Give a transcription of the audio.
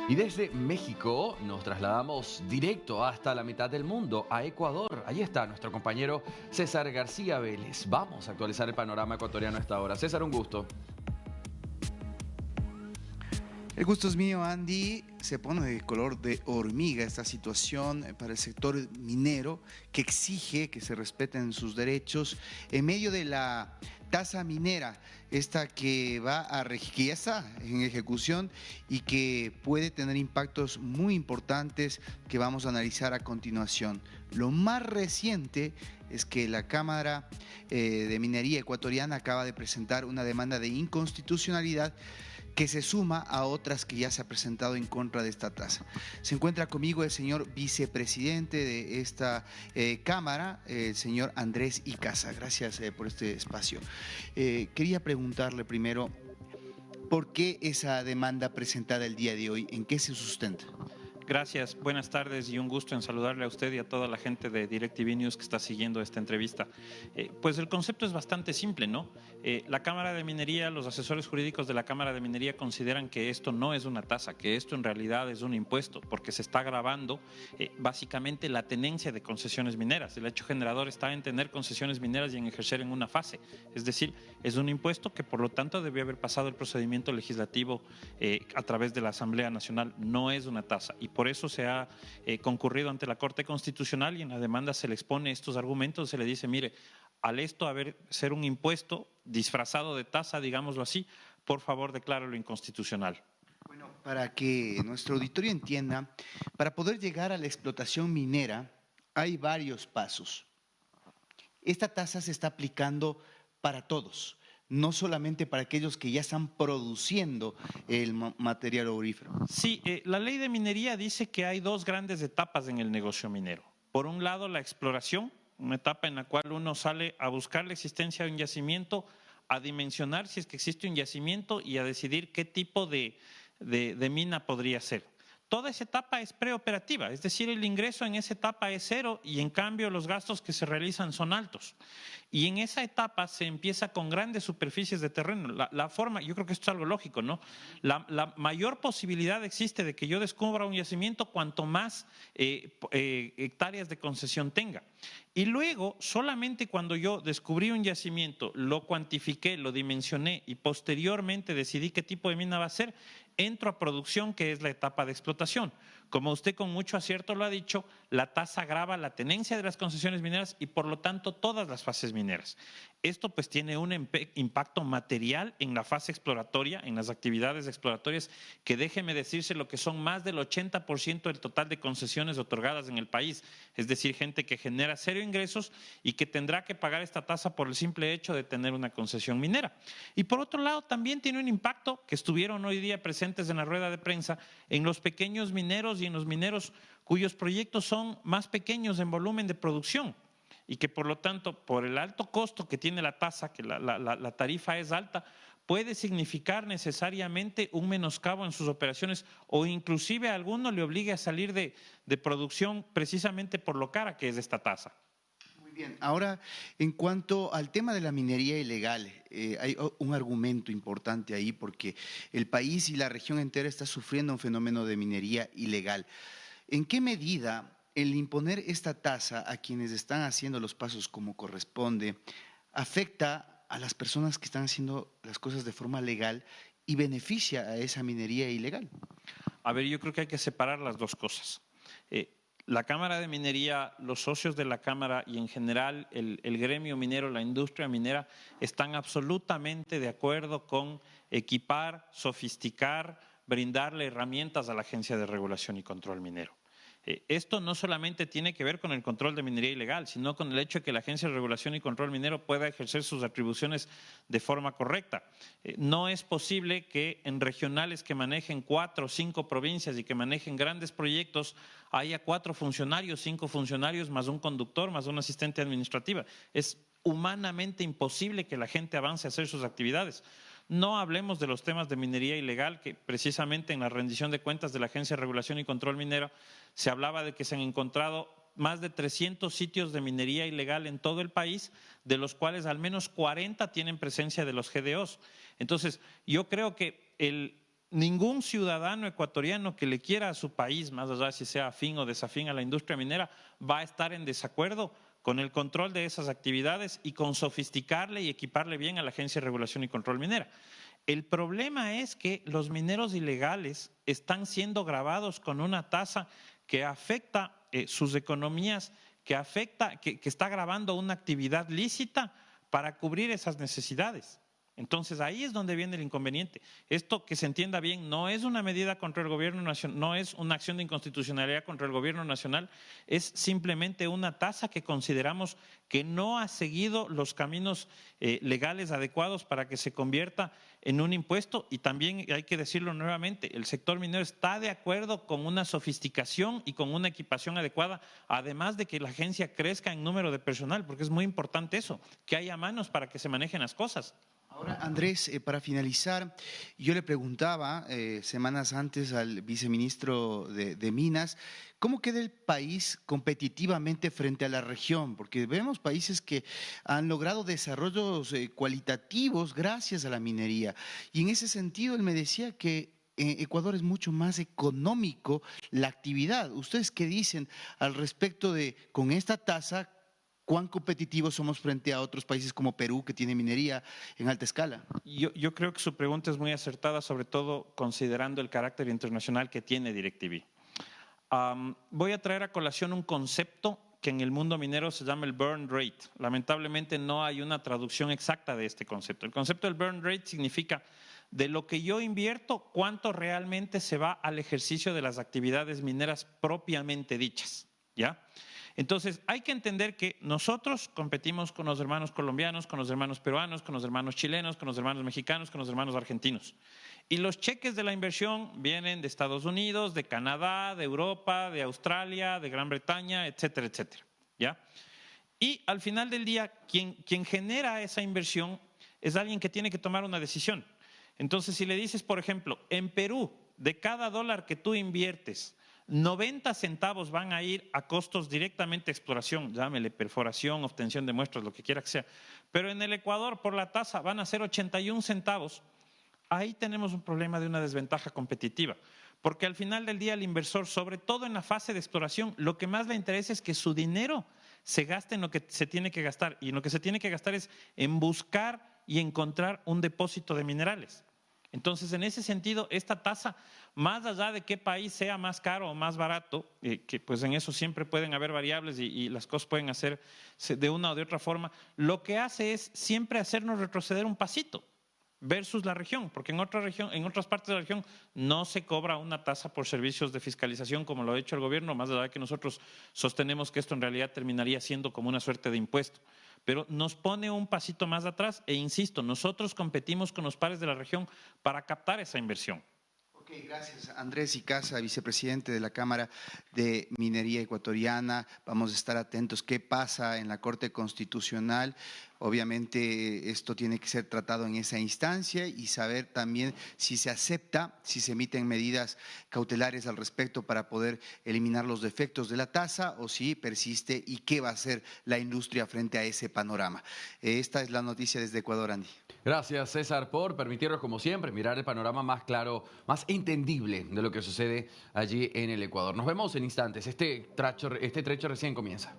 Y desde México nos trasladamos directo hasta la mitad del mundo, a Ecuador. Ahí está nuestro compañero César García Vélez. Vamos a actualizar el panorama ecuatoriano a esta hora. César, un gusto. El gusto es mío, Andy. Se pone de color de hormiga esta situación para el sector minero, que exige que se respeten sus derechos en medio de la tasa minera, esta que que ya está en ejecución y que puede tener impactos muy importantes que vamos a analizar a continuación. Lo más reciente es que la Cámara de Minería Ecuatoriana acaba de presentar una demanda de inconstitucionalidad que se suma a otras que ya se ha presentado en contra de esta tasa. Se encuentra conmigo el señor vicepresidente de esta Cámara, el señor Andrés Icaza. Gracias por este espacio. Quería preguntarle primero, ¿por qué esa demanda presentada el día de hoy? ¿En qué se sustenta? Gracias, buenas tardes y un gusto en saludarle a usted y a toda la gente de DirecTV News que está siguiendo esta entrevista. Pues el concepto es bastante simple, ¿no? La Cámara de Minería, los asesores jurídicos de la Cámara de Minería consideran que esto no es una tasa, que esto en realidad es un impuesto, porque se está agravando básicamente la tenencia de concesiones mineras. El hecho generador está en tener concesiones mineras y en ejercer en una fase. Es decir, es un impuesto que por lo tanto debió haber pasado el procedimiento legislativo a través de la Asamblea Nacional. No es una tasa y por eso se ha concurrido ante la Corte Constitucional y en la demanda se le expone estos argumentos, se le dice, mire, al esto ser un impuesto disfrazado de tasa, digámoslo así, por favor decláralo inconstitucional. Bueno, para que nuestro auditorio entienda, para poder llegar a la explotación minera hay varios pasos. Esta tasa se está aplicando para todos, no solamente para aquellos que ya están produciendo el material aurífero. Sí, la ley de minería dice que hay dos grandes etapas en el negocio minero. Por un lado, la exploración, una etapa en la cual uno sale a buscar la existencia de un yacimiento, a dimensionar si es que existe un yacimiento y a decidir qué tipo de mina podría ser. Toda esa etapa es preoperativa, es decir, el ingreso en esa etapa es cero y en cambio los gastos que se realizan son altos. Y en esa etapa se empieza con grandes superficies de terreno. La forma, yo creo que esto es algo lógico, ¿no? La mayor posibilidad existe de que yo descubra un yacimiento cuanto más hectáreas de concesión tenga. Y luego, solamente cuando yo descubrí un yacimiento, lo cuantifiqué, lo dimensioné y posteriormente decidí qué tipo de mina va a ser, entro a producción, que es la etapa de explotación. Como usted con mucho acierto lo ha dicho, la tasa agrava la tenencia de las concesiones mineras y por lo tanto todas las fases mineras. Esto pues tiene un impacto material en la fase exploratoria, en las actividades exploratorias, que déjeme decirse lo que son más del 80% del total de concesiones otorgadas en el país. Es decir, gente que genera cero ingresos y que tendrá que pagar esta tasa por el simple hecho de tener una concesión minera. Y por otro lado, también tiene un impacto que estuvieron hoy día presentes en la rueda de prensa en los pequeños mineros y en los mineros cuyos proyectos son más pequeños en volumen de producción y que por lo tanto, por el alto costo que tiene la tasa, que la tarifa es alta, puede significar necesariamente un menoscabo en sus operaciones o inclusive a alguno le obligue a salir de producción precisamente por lo cara que es esta tasa. Muy bien, ahora en cuanto al tema de la minería ilegal, hay un argumento importante ahí porque el país y la región entera está sufriendo un fenómeno de minería ilegal. ¿En qué medida el imponer esta tasa a quienes están haciendo los pasos como corresponde afecta a las personas que están haciendo las cosas de forma legal y beneficia a esa minería ilegal? A ver, yo creo que hay que separar las dos cosas. La Cámara de Minería, los socios de la Cámara y en general el gremio minero, la industria minera, están absolutamente de acuerdo con equipar, sofisticar, brindarle herramientas a la Agencia de Regulación y Control Minero. Esto no solamente tiene que ver con el control de minería ilegal, sino con el hecho de que la Agencia de Regulación y Control Minero pueda ejercer sus atribuciones de forma correcta. No es posible que en regionales que manejen 4 o 5 provincias y que manejen grandes proyectos haya 4 funcionarios, 5 funcionarios, más un conductor, más un asistente administrativa. Es humanamente imposible que la gente avance a hacer sus actividades. No hablemos de los temas de minería ilegal, que precisamente en la rendición de cuentas de la Agencia de Regulación y Control Minero se hablaba de que se han encontrado más de 300 sitios de minería ilegal en todo el país, de los cuales al menos 40 tienen presencia de los GDOs. Entonces, yo creo que ningún ciudadano ecuatoriano que le quiera a su país, más allá si sea afín o desafín a la industria minera, va a estar en desacuerdo con el control de esas actividades y con sofisticarle y equiparle bien a la Agencia de Regulación y Control Minera. El problema es que los mineros ilegales están siendo gravados con una tasa que afecta sus economías, que está gravando una actividad lícita para cubrir esas necesidades. Entonces ahí es donde viene el inconveniente. Esto, que se entienda bien, no es una medida contra el gobierno nacional, no es una acción de inconstitucionalidad contra el gobierno nacional, es simplemente una tasa que consideramos que no ha seguido los caminos legales adecuados para que se convierta en un impuesto. Y también hay que decirlo nuevamente, el sector minero está de acuerdo con una sofisticación y con una equipación adecuada, además de que la agencia crezca en número de personal, porque es muy importante eso, que haya manos para que se manejen las cosas. Ahora, Andrés, para finalizar, yo le preguntaba semanas antes al viceministro de Minas, ¿cómo queda el país competitivamente frente a la región? Porque vemos países que han logrado desarrollos cualitativos gracias a la minería. Y en ese sentido, él me decía que Ecuador es mucho más económico la actividad. ¿Ustedes qué dicen al respecto de, con esta tasa, cuán competitivos somos frente a otros países como Perú, que tiene minería en alta escala? Yo creo que su pregunta es muy acertada, sobre todo considerando el carácter internacional que tiene DirecTV. Voy a traer a colación un concepto que en el mundo minero se llama el burn rate. Lamentablemente no hay una traducción exacta de este concepto. El concepto del burn rate significa de lo que yo invierto, cuánto realmente se va al ejercicio de las actividades mineras propiamente dichas, ¿ya? Entonces, hay que entender que nosotros competimos con los hermanos colombianos, con los hermanos peruanos, con los hermanos chilenos, con los hermanos mexicanos, con los hermanos argentinos. Y los cheques de la inversión vienen de Estados Unidos, de Canadá, de Europa, de Australia, de Gran Bretaña, etcétera, etcétera, ¿ya? Y al final del día, quien genera esa inversión es alguien que tiene que tomar una decisión. Entonces, si le dices, por ejemplo, en Perú, de cada dólar que tú inviertes, 90 centavos van a ir a costos directamente de exploración, llámele perforación, obtención de muestras, lo que quiera que sea. Pero en el Ecuador, por la tasa, van a ser 81 centavos. Ahí tenemos un problema de una desventaja competitiva, porque al final del día el inversor, sobre todo en la fase de exploración, lo que más le interesa es que su dinero se gaste en lo que se tiene que gastar, y en lo que se tiene que gastar es en buscar y encontrar un depósito de minerales. Entonces, en ese sentido, esta tasa, más allá de qué país sea más caro o más barato, que pues en eso siempre pueden haber variables y las cosas pueden hacerse de una o de otra forma, lo que hace es siempre hacernos retroceder un pasito versus la región, porque en otras partes de la región no se cobra una tasa por servicios de fiscalización como lo ha hecho el gobierno, más allá de que nosotros sostenemos que esto en realidad terminaría siendo como una suerte de impuesto. Pero nos pone un pasito más atrás e insisto, nosotros competimos con los pares de la región para captar esa inversión. Ok, gracias. Andrés Icaza, vicepresidente de la Cámara de Minería Ecuatoriana. Vamos a estar atentos qué pasa en la Corte Constitucional. Obviamente esto tiene que ser tratado en esa instancia y saber también si se acepta, si se emiten medidas cautelares al respecto para poder eliminar los defectos de la tasa o si persiste y qué va a hacer la industria frente a ese panorama. Esta es la noticia desde Ecuador, Andy. Gracias, César, por permitirnos, como siempre, mirar el panorama más claro, más entendible de lo que sucede allí en el Ecuador. Nos vemos en instantes. Este trecho recién comienza.